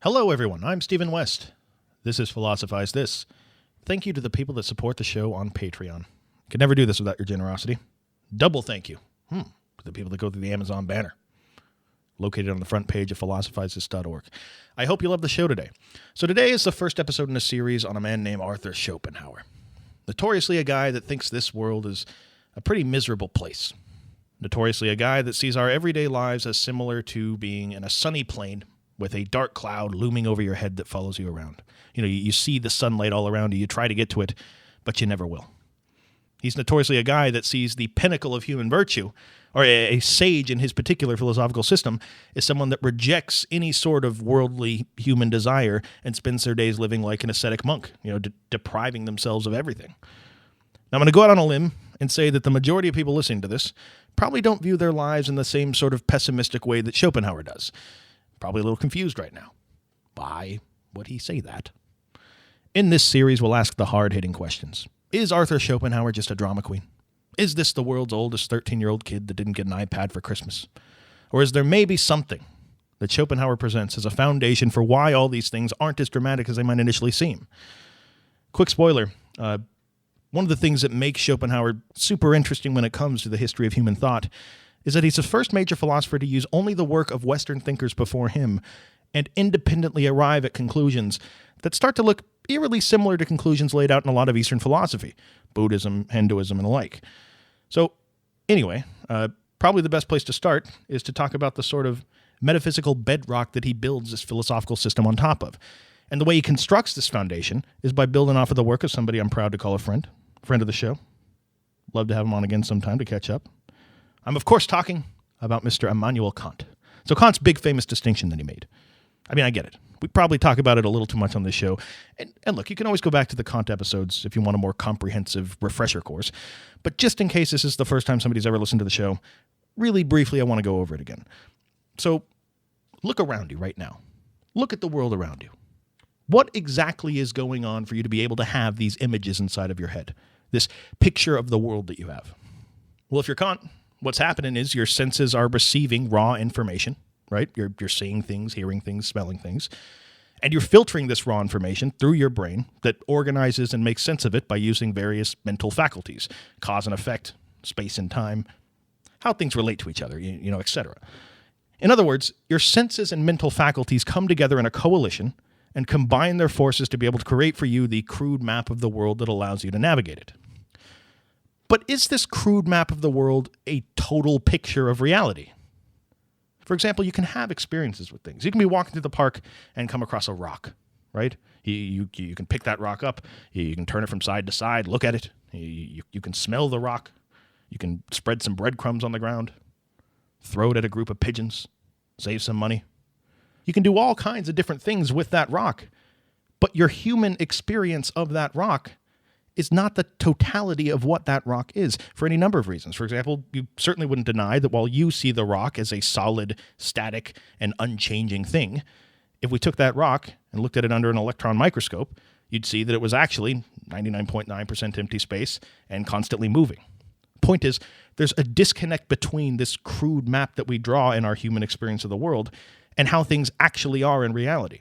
Hello, everyone. I'm Stephen West. This is Philosophize This. Thank you to the people that support the show on Patreon. Could never do this without your generosity. Double thank you to the people that go through the Amazon banner, located on the front page of philosophizethis.org. I hope you love the show today. So today is the first episode in a series on a man named Arthur Schopenhauer. Notoriously a guy that thinks this world is a pretty miserable place. Notoriously a guy that sees our everyday lives as similar to being in a sunny plain with a dark cloud looming over your head that follows you around. You know, you see the sunlight all around you, you try to get to it, but you never will. He's notoriously a guy that sees the pinnacle of human virtue, or a sage in his particular philosophical system, is someone that rejects any sort of worldly human desire and spends their days living like an ascetic monk, depriving themselves of everything. Now, I'm going to go out on a limb and say that the majority of people listening to this probably don't view their lives in the same sort of pessimistic way that Schopenhauer does. Probably a little confused right now. Why would he say that? In this series, we'll ask the hard-hitting questions. Is Arthur Schopenhauer just a drama queen? Is this the world's oldest 13-year-old kid that didn't get an iPad for Christmas? Or is there maybe something that Schopenhauer presents as a foundation for why all these things aren't as dramatic as they might initially seem? Quick spoiler, one of the things that makes Schopenhauer super interesting when it comes to the history of human thought is that he's the first major philosopher to use only the work of Western thinkers before him and independently arrive at conclusions that start to look eerily similar to conclusions laid out in a lot of Eastern philosophy, Buddhism, Hinduism, and the like. So, anyway, probably the best place to start is to talk about the sort of metaphysical bedrock that he builds this philosophical system on top of. And the way he constructs this foundation is by building off of the work of somebody I'm proud to call a friend of the show. Love to have him on again sometime to catch up. I'm, of course, talking about Mr. Immanuel Kant. So Kant's big famous distinction that he made. I mean, I get it. We probably talk about it a little too much on this show. And look, you can always go back to the Kant episodes if you want a more comprehensive refresher course. But just in case this is the first time somebody's ever listened to the show, really briefly, I want to go over it again. So look around you right now. Look at the world around you. What exactly is going on for you to be able to have these images inside of your head? This picture of the world that you have? Well, if you're Kant, what's happening is your senses are receiving raw information, right? You're seeing things, hearing things, smelling things, and you're filtering this raw information through your brain that organizes and makes sense of it by using various mental faculties, cause and effect, space and time, how things relate to each other, etc. In other words, your senses and mental faculties come together in a coalition and combine their forces to be able to create for you the crude map of the world that allows you to navigate it. But is this crude map of the world a total picture of reality? For example, you can have experiences with things. You can be walking through the park and come across a rock, right? You can pick that rock up. You can turn it from side to side, look at it. You can smell the rock. You can spread some breadcrumbs on the ground, throw it at a group of pigeons, save some money. You can do all kinds of different things with that rock. But your human experience of that rock is not the totality of what that rock is for any number of reasons. For example, you certainly wouldn't deny that while you see the rock as a solid, static, and unchanging thing, if we took that rock and looked at it under an electron microscope, you'd see that it was actually 99.9% empty space and constantly moving. Point is, there's a disconnect between this crude map that we draw in our human experience of the world and how things actually are in reality.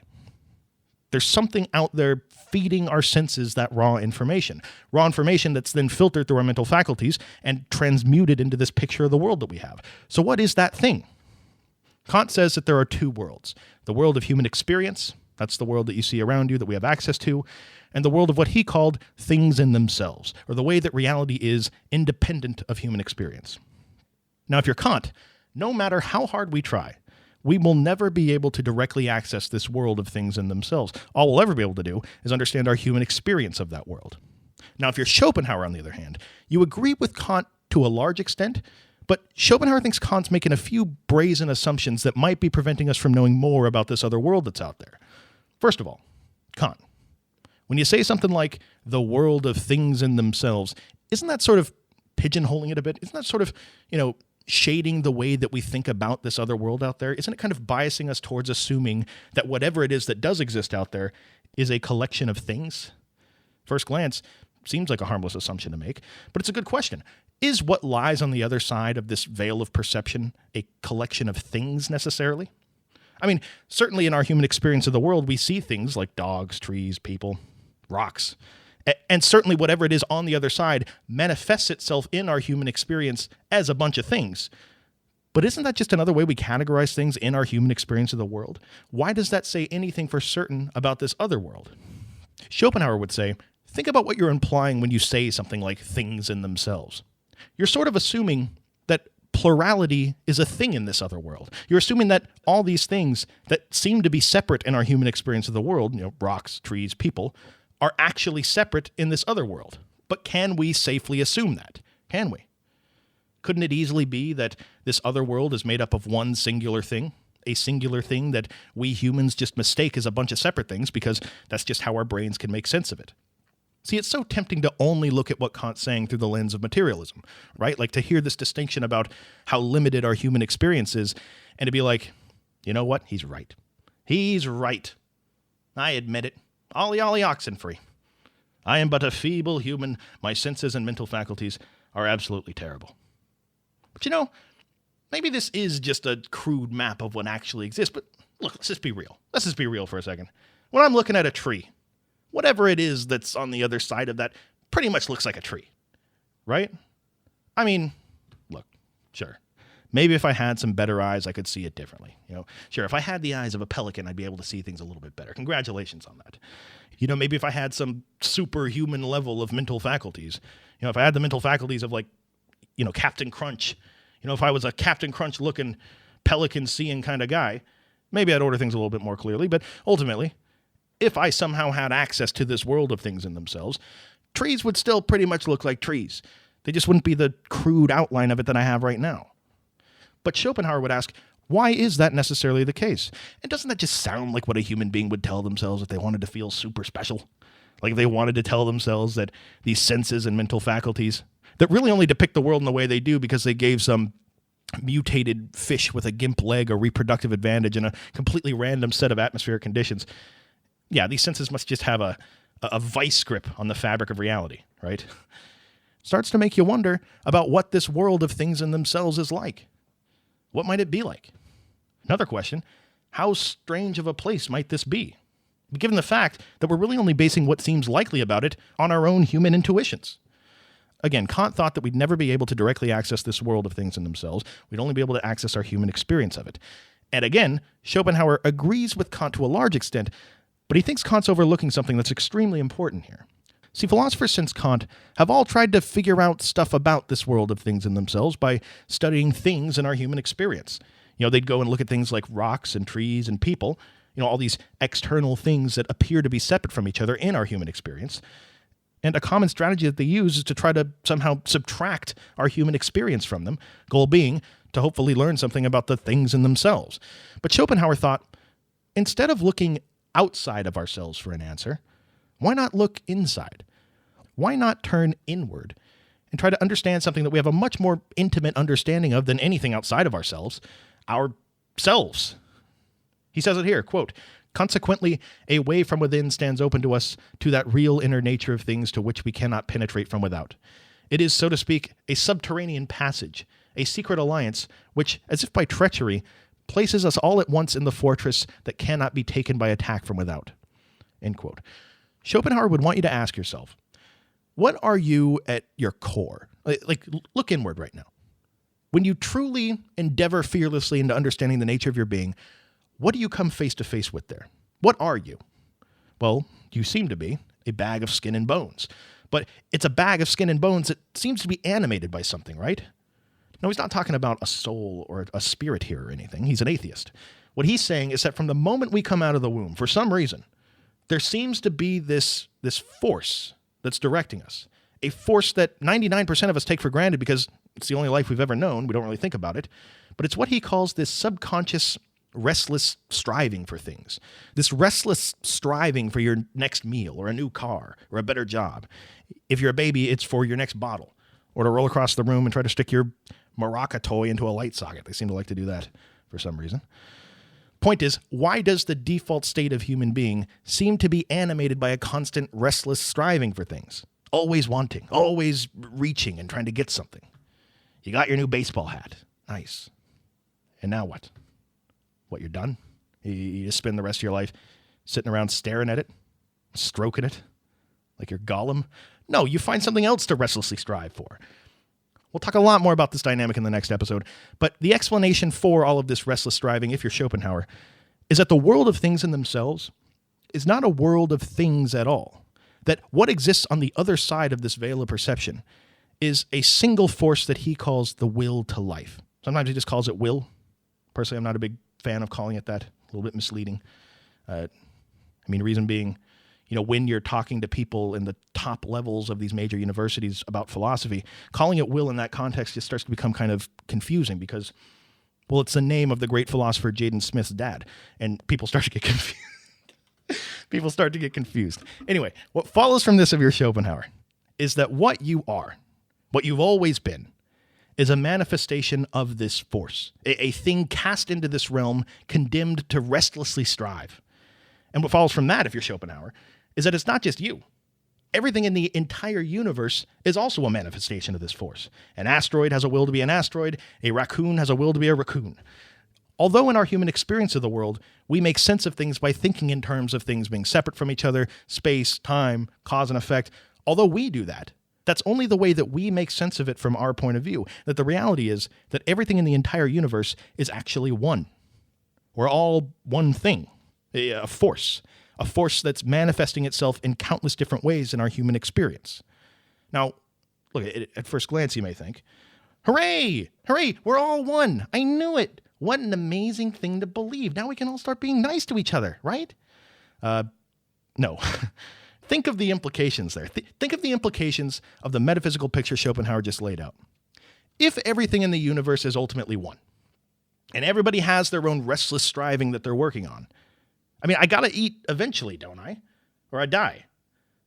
There's something out there feeding our senses that raw information that's then filtered through our mental faculties and transmuted into this picture of the world that we have. So what is that thing? Kant says that there are two worlds. The world of human experience, that's the world that you see around you that we have access to, and the world of what he called things in themselves, or the way that reality is independent of human experience. Now, if you're Kant, no matter how hard we try, we will never be able to directly access this world of things in themselves. All we'll ever be able to do is understand our human experience of that world. Now, if you're Schopenhauer, on the other hand, you agree with Kant to a large extent, but Schopenhauer thinks Kant's making a few brazen assumptions that might be preventing us from knowing more about this other world that's out there. First of all, Kant, when you say something like the world of things in themselves, isn't that sort of pigeonholing it a bit? Isn't that sort of, shading the way that we think about this other world out there? Isn't it kind of biasing us towards assuming that whatever it is that does exist out there is a collection of things? First glance, seems like a harmless assumption to make, but it's a good question. Is what lies on the other side of this veil of perception a collection of things necessarily? I mean, certainly in our human experience of the world, we see things like dogs, trees, people, rocks. And certainly whatever it is on the other side manifests itself in our human experience as a bunch of things. But isn't that just another way we categorize things in our human experience of the world? Why does that say anything for certain about this other world? Schopenhauer would say, think about what you're implying when you say something like things in themselves. You're sort of assuming that plurality is a thing in this other world. You're assuming that all these things that seem to be separate in our human experience of the world, rocks, trees, people, are actually separate in this other world. But can we safely assume that? Can we? Couldn't it easily be that this other world is made up of one singular thing? A singular thing that we humans just mistake as a bunch of separate things because that's just how our brains can make sense of it. See, it's so tempting to only look at what Kant's saying through the lens of materialism, right? Like to hear this distinction about how limited our human experience is and to be like, you know what? He's right. He's right. I admit it. Ollie, ollie, oxen free. I am but a feeble human. My senses and mental faculties are absolutely terrible. But maybe this is just a crude map of what actually exists. But look, let's just be real. Let's just be real for a second. When I'm looking at a tree, whatever it is that's on the other side of that pretty much looks like a tree, right? I mean, look, sure. Maybe if I had some better eyes, I could see it differently. Sure, if I had the eyes of a pelican, I'd be able to see things a little bit better. Congratulations on that. Maybe if I had some superhuman level of mental faculties, if I had the mental faculties of Captain Crunch, if I was a Captain Crunch looking pelican seeing kind of guy, maybe I'd order things a little bit more clearly. But ultimately, if I somehow had access to this world of things in themselves, trees would still pretty much look like trees. They just wouldn't be the crude outline of it that I have right now. But Schopenhauer would ask, why is that necessarily the case? And doesn't that just sound like what a human being would tell themselves if they wanted to feel super special? Like if they wanted to tell themselves that these senses and mental faculties that really only depict the world in the way they do because they gave some mutated fish with a gimp leg a reproductive advantage in a completely random set of atmospheric conditions. Yeah, these senses must just have a vice grip on the fabric of reality, right? Starts to make you wonder about what this world of things in themselves is like. What might it be like? Another question, how strange of a place might this be? Given the fact that we're really only basing what seems likely about it on our own human intuitions. Again, Kant thought that we'd never be able to directly access this world of things in themselves. We'd only be able to access our human experience of it. And again, Schopenhauer agrees with Kant to a large extent, but he thinks Kant's overlooking something that's extremely important here. See, philosophers since Kant have all tried to figure out stuff about this world of things in themselves by studying things in our human experience. They'd go and look at things like rocks and trees and people, all these external things that appear to be separate from each other in our human experience. And a common strategy that they use is to try to somehow subtract our human experience from them, goal being to hopefully learn something about the things in themselves. But Schopenhauer thought, instead of looking outside of ourselves for an answer, why not look inside? Why not turn inward and try to understand something that we have a much more intimate understanding of than anything outside of ourselves He says it here, quote, consequently, a way from within stands open to us to that real inner nature of things to which we cannot penetrate from without. It is, so to speak, a subterranean passage, a secret alliance, which, as if by treachery, places us all at once in the fortress that cannot be taken by attack from without. End quote. Schopenhauer would want you to ask yourself, what are you at your core? Like, look inward right now. When you truly endeavor fearlessly into understanding the nature of your being, what do you come face to face with there? What are you? Well, you seem to be a bag of skin and bones. But it's a bag of skin and bones that seems to be animated by something, right? No, he's not talking about a soul or a spirit here or anything. He's an atheist. What he's saying is that from the moment we come out of the womb, for some reason, there seems to be this force that's directing us. A force that 99% of us take for granted because it's the only life we've ever known. We don't really think about it. But it's what he calls this subconscious, restless striving for things. This restless striving for your next meal or a new car or a better job. If you're a baby, it's for your next bottle or to roll across the room and try to stick your maraca toy into a light socket. They seem to like to do that for some reason. Point is, why does the default state of human being seem to be animated by a constant restless striving for things? Always wanting, always reaching and trying to get something. You got your new baseball hat. Nice. And now what? What, you're done? You just spend the rest of your life sitting around staring at it, stroking it, like you're Gollum. No, you find something else to restlessly strive for. We'll talk a lot more about this dynamic in the next episode, but the explanation for all of this restless striving, if you're Schopenhauer, is that the world of things in themselves is not a world of things at all. That what exists on the other side of this veil of perception is a single force that he calls the will to life. Sometimes he just calls it will. Personally, I'm not a big fan of calling it that. A little bit misleading. Reason being, when you're talking to people in the top levels of these major universities about philosophy, calling it will in that context just starts to become kind of confusing because, well, it's the name of the great philosopher Jaden Smith's dad, and people start to get confused. Anyway, what follows from this of your Schopenhauer is that what you are, what you've always been, is a manifestation of this force, a thing cast into this realm, condemned to restlessly strive. And what follows from that, if you're Schopenhauer, is that it's not just you. Everything in the entire universe is also a manifestation of this force. An asteroid has a will to be an asteroid. A raccoon has a will to be a raccoon. Although in our human experience of the world, we make sense of things by thinking in terms of things being separate from each other, space, time, cause and effect, although we do that, that's only the way that we make sense of it from our point of view. That the reality is that everything in the entire universe is actually one. We're all one thing, a force that's manifesting itself in countless different ways in our human experience. Now, look, at first glance you may think, hooray, we're all one. I knew it. What an amazing thing to believe. Now we can all start being nice to each other, right? No. Think of the implications there. Think of the implications of the metaphysical picture Schopenhauer just laid out. If everything in the universe is ultimately one, and everybody has their own restless striving that they're working on, I gotta eat eventually, don't I? Or I die.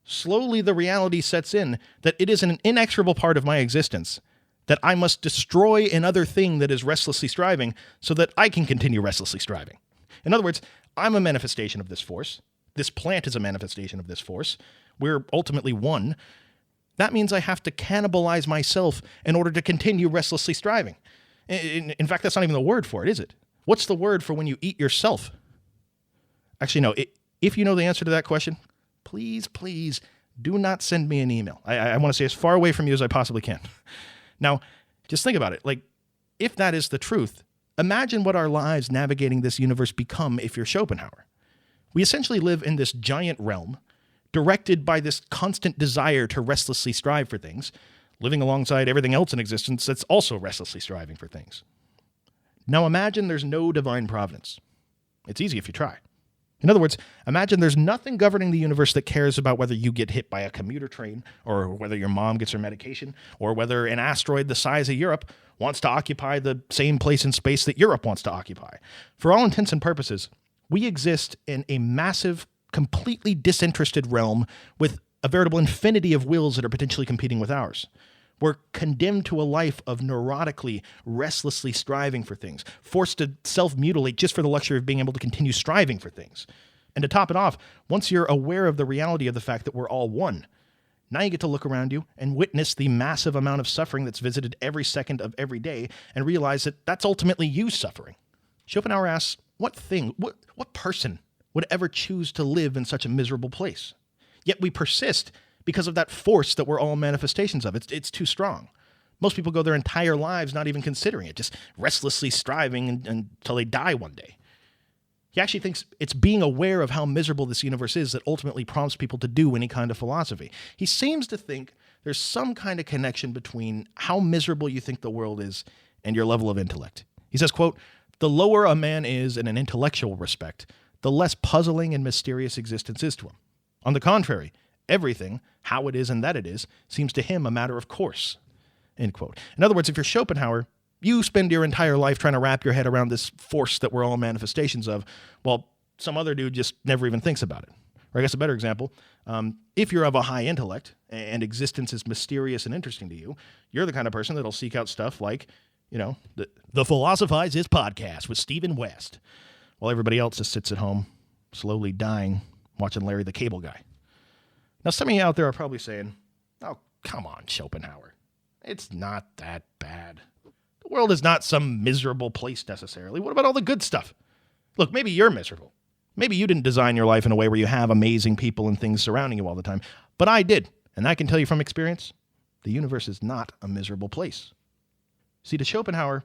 Slowly the reality sets in that it is an inexorable part of my existence that I must destroy another thing that is restlessly striving so that I can continue restlessly striving. In other words, I'm a manifestation of this force. This plant is a manifestation of this force. We're ultimately one. That means I have to cannibalize myself in order to continue restlessly striving. In fact, that's not even the word for it, is it? What's the word for when you eat yourself? Actually, no. If you know the answer to that question, please do not send me an email. I want to stay as far away from you as I possibly can. Now, just think about it. Like, if that is the truth, imagine what our lives navigating this universe become if you're Schopenhauer. We essentially live in this giant realm, directed by this constant desire to restlessly strive for things, living alongside everything else in existence that's also restlessly striving for things. Now imagine there's no divine providence. It's easy if you try. In other words, imagine there's nothing governing the universe that cares about whether you get hit by a commuter train, or whether your mom gets her medication, or whether an asteroid the size of Europe wants to occupy the same place in space that Europe wants to occupy. For all intents and purposes, we exist in a massive, completely disinterested realm with a veritable infinity of wills that are potentially competing with ours. We're condemned to a life of neurotically, restlessly striving for things, forced to self-mutilate just for the luxury of being able to continue striving for things. And to top it off, once you're aware of the reality of the fact that we're all one, now you get to look around you and witness the massive amount of suffering that's visited every second of every day and realize that that's ultimately you suffering. Schopenhauer asks, what person would ever choose to live in such a miserable place? Yet we persist because of that force that we're all manifestations of. It's too strong. Most people go their entire lives not even considering it, just restlessly striving until they die one day. He actually thinks it's being aware of how miserable this universe is that ultimately prompts people to do any kind of philosophy. He seems to think there's some kind of connection between how miserable you think the world is and your level of intellect. He says, quote, "The lower a man is in an intellectual respect, the less puzzling and mysterious existence is to him. On the contrary, everything, how it is and that it is, seems to him a matter of course." End quote. In other words, if you're Schopenhauer, you spend your entire life trying to wrap your head around this force that we're all manifestations of, while some other dude just never even thinks about it. Or I guess a better example, if you're of a high intellect and existence is mysterious and interesting to you, you're the kind of person that'll seek out stuff like, the Philosophize This podcast with Stephen West, while everybody else just sits at home, slowly dying, watching Larry the Cable Guy. Now, some of you out there are probably saying, oh, come on, Schopenhauer. It's not that bad. The world is not some miserable place necessarily. What about all the good stuff? Look, maybe you're miserable. Maybe you didn't design your life in a way where you have amazing people and things surrounding you all the time. But I did. And I can tell you from experience, the universe is not a miserable place. See, to Schopenhauer,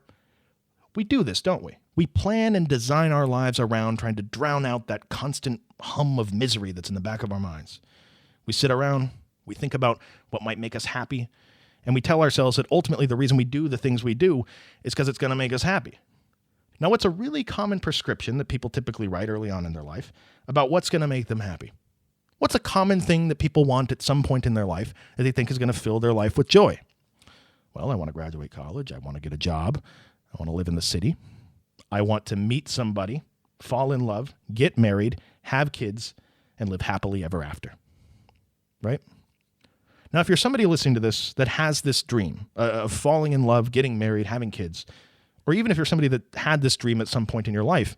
we do this, don't we? We plan and design our lives around trying to drown out that constant hum of misery that's in the back of our minds. We sit around, we think about what might make us happy, and we tell ourselves that ultimately the reason we do the things we do is because it's going to make us happy. Now, what's a really common prescription that people typically write early on in their life about what's going to make them happy? What's a common thing that people want at some point in their life that they think is going to fill their life with joy? Well, I want to graduate college. I want to get a job. I want to live in the city. I want to meet somebody, fall in love, get married, have kids, and live happily ever after. Right? Now, if you're somebody listening to this that has this dream of falling in love, getting married, having kids, or even if you're somebody that had this dream at some point in your life,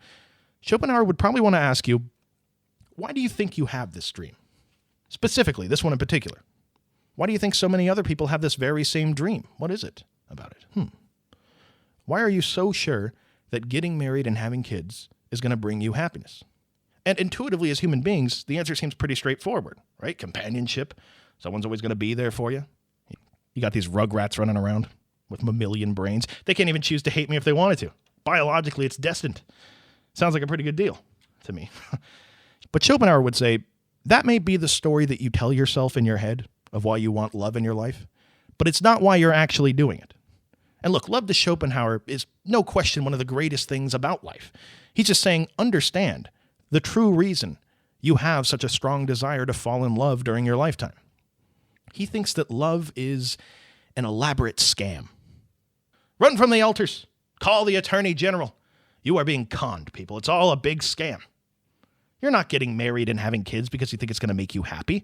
Schopenhauer would probably want to ask you, why do you think you have this dream? Specifically, this one in particular. Why do you think so many other people have this very same dream? What is it about it? Why are you so sure that getting married and having kids is going to bring you happiness? And intuitively, as human beings, the answer seems pretty straightforward, right? Companionship. Someone's always going to be there for you. You got these rugrats running around with mammalian brains. They can't even choose to hate me if they wanted to. Biologically, it's destined. Sounds like a pretty good deal to me. But Schopenhauer would say, that may be the story that you tell yourself in your head of why you want love in your life, but it's not why you're actually doing it. And look, love to Schopenhauer is no question one of the greatest things about life. He's just saying, understand the true reason you have such a strong desire to fall in love during your lifetime. He thinks that love is an elaborate scam. Run from the altars. Call the attorney general. You are being conned, people. It's all a big scam. You're not getting married and having kids because you think it's going to make you happy.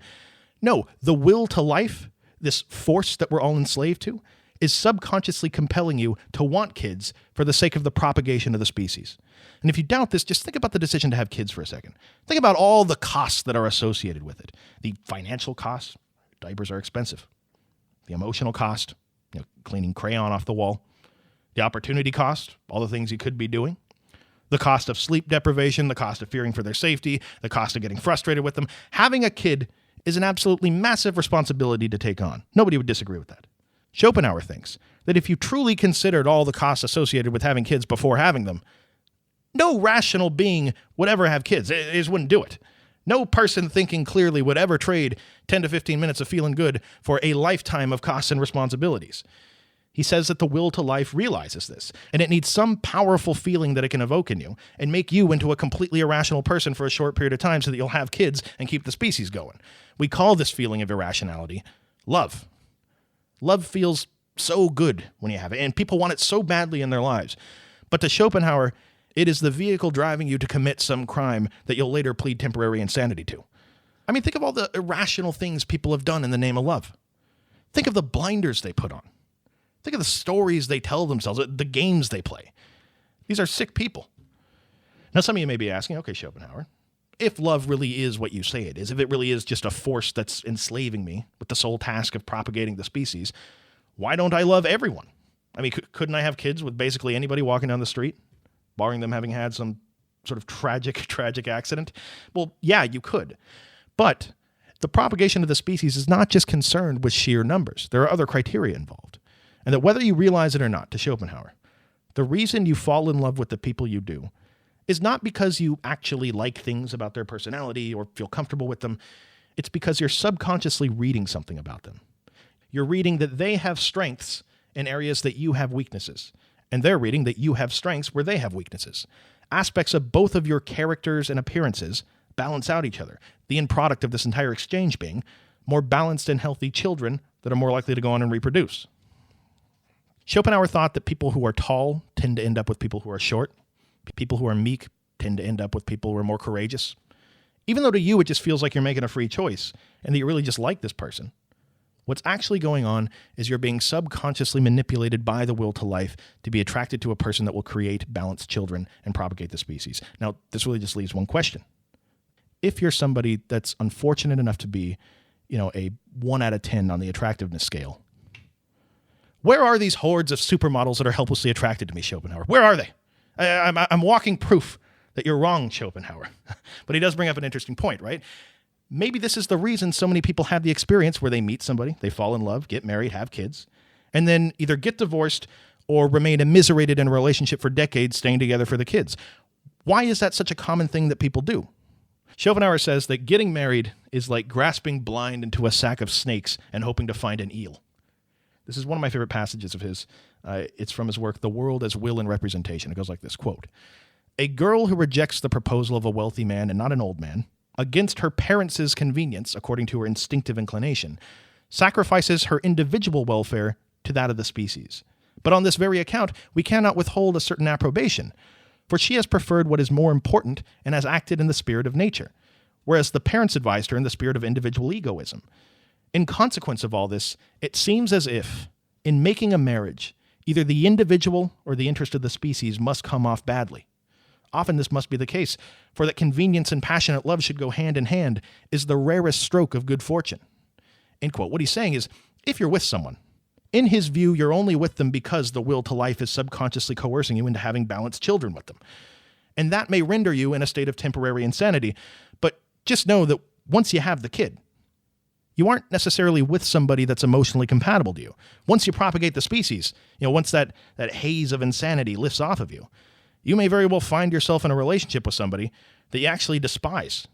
No, the will to life, this force that we're all enslaved to, is subconsciously compelling you to want kids for the sake of the propagation of the species. And if you doubt this, just think about the decision to have kids for a second. Think about all the costs that are associated with it. The financial costs, diapers are expensive. The emotional cost, cleaning crayon off the wall. The opportunity cost, all the things you could be doing. The cost of sleep deprivation, the cost of fearing for their safety, the cost of getting frustrated with them. Having a kid is an absolutely massive responsibility to take on. Nobody would disagree with that. Schopenhauer thinks that if you truly considered all the costs associated with having kids before having them, no rational being would ever have kids. It just wouldn't do it. No person thinking clearly would ever trade 10 to 15 minutes of feeling good for a lifetime of costs and responsibilities. He says that the will to life realizes this, and it needs some powerful feeling that it can evoke in you and make you into a completely irrational person for a short period of time so that you'll have kids and keep the species going. We call this feeling of irrationality love. Love feels so good when you have it, and people want it so badly in their lives. But to Schopenhauer, it is the vehicle driving you to commit some crime that you'll later plead temporary insanity to. I mean, think of all the irrational things people have done in the name of love. Think of the blinders they put on. Think of the stories they tell themselves, the games they play. These are sick people. Now, some of you may be asking, okay, Schopenhauer, if love really is what you say it is, if it really is just a force that's enslaving me with the sole task of propagating the species, why don't I love everyone? I mean, couldn't I have kids with basically anybody walking down the street, barring them having had some sort of tragic accident? Well, yeah, you could. But the propagation of the species is not just concerned with sheer numbers. There are other criteria involved. And that whether you realize it or not, to Schopenhauer, the reason you fall in love with the people you do is not because you actually like things about their personality or feel comfortable with them. It's because you're subconsciously reading something about them. You're reading that they have strengths in areas that you have weaknesses, and they're reading that you have strengths where they have weaknesses. Aspects of both of your characters and appearances balance out each other, the end product of this entire exchange being more balanced and healthy children that are more likely to go on and reproduce. Schopenhauer thought that people who are tall tend to end up with people who are short. People who are meek tend to end up with people who are more courageous. Even though to you it just feels like you're making a free choice and that you really just like this person, what's actually going on is you're being subconsciously manipulated by the will to life to be attracted to a person that will create balanced children and propagate the species. Now, this really just leaves one question. If you're somebody that's unfortunate enough to be, a 1 out of 10 on the attractiveness scale, where are these hordes of supermodels that are helplessly attracted to me, Schopenhauer? Where are they? I'm walking proof that you're wrong, Schopenhauer. But he does bring up an interesting point, right? Maybe this is the reason so many people have the experience where they meet somebody, they fall in love, get married, have kids, and then either get divorced or remain immiserated in a relationship for decades, staying together for the kids. Why is that such a common thing that people do? Schopenhauer says that getting married is like grasping blind into a sack of snakes and hoping to find an eel. This is one of my favorite passages of his. It's from his work, The World as Will and Representation. It goes like this, quote, "A girl who rejects the proposal of a wealthy man and not an old man, against her parents' convenience, according to her instinctive inclination, sacrifices her individual welfare to that of the species. But on this very account, we cannot withhold a certain approbation, for she has preferred what is more important and has acted in the spirit of nature, whereas the parents advised her in the spirit of individual egoism. In consequence of all this, it seems as if, in making a marriage, either the individual or the interest of the species must come off badly. Often this must be the case, for that convenience and passionate love should go hand in hand is the rarest stroke of good fortune." End quote. What he's saying is, if you're with someone, in his view, you're only with them because the will to life is subconsciously coercing you into having balanced children with them. And that may render you in a state of temporary insanity, but just know that once you have the kid, you aren't necessarily with somebody that's emotionally compatible to you. Once you propagate the species, once that haze of insanity lifts off of you, you may very well find yourself in a relationship with somebody that you actually despise.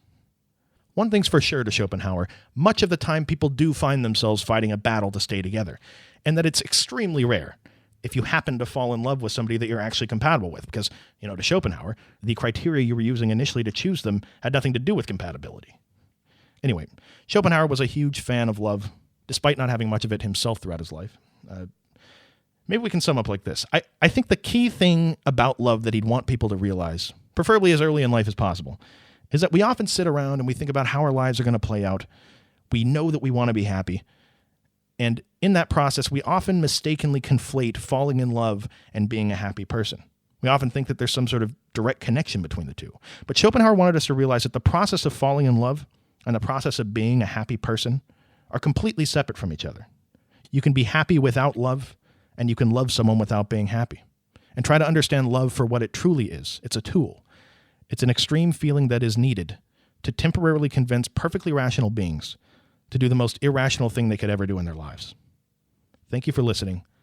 One thing's for sure to Schopenhauer, much of the time people do find themselves fighting a battle to stay together, and that it's extremely rare if you happen to fall in love with somebody that you're actually compatible with, because, to Schopenhauer, the criteria you were using initially to choose them had nothing to do with compatibility. Anyway, Schopenhauer was a huge fan of love, despite not having much of it himself throughout his life. Maybe we can sum up like this. I think the key thing about love that he'd want people to realize, preferably as early in life as possible, is that we often sit around and we think about how our lives are going to play out. We know that we want to be happy. And in that process, we often mistakenly conflate falling in love and being a happy person. We often think that there's some sort of direct connection between the two. But Schopenhauer wanted us to realize that the process of falling in love and the process of being a happy person are completely separate from each other. You can be happy without love, and you can love someone without being happy. And try to understand love for what it truly is. It's a tool. It's an extreme feeling that is needed to temporarily convince perfectly rational beings to do the most irrational thing they could ever do in their lives. Thank you for listening.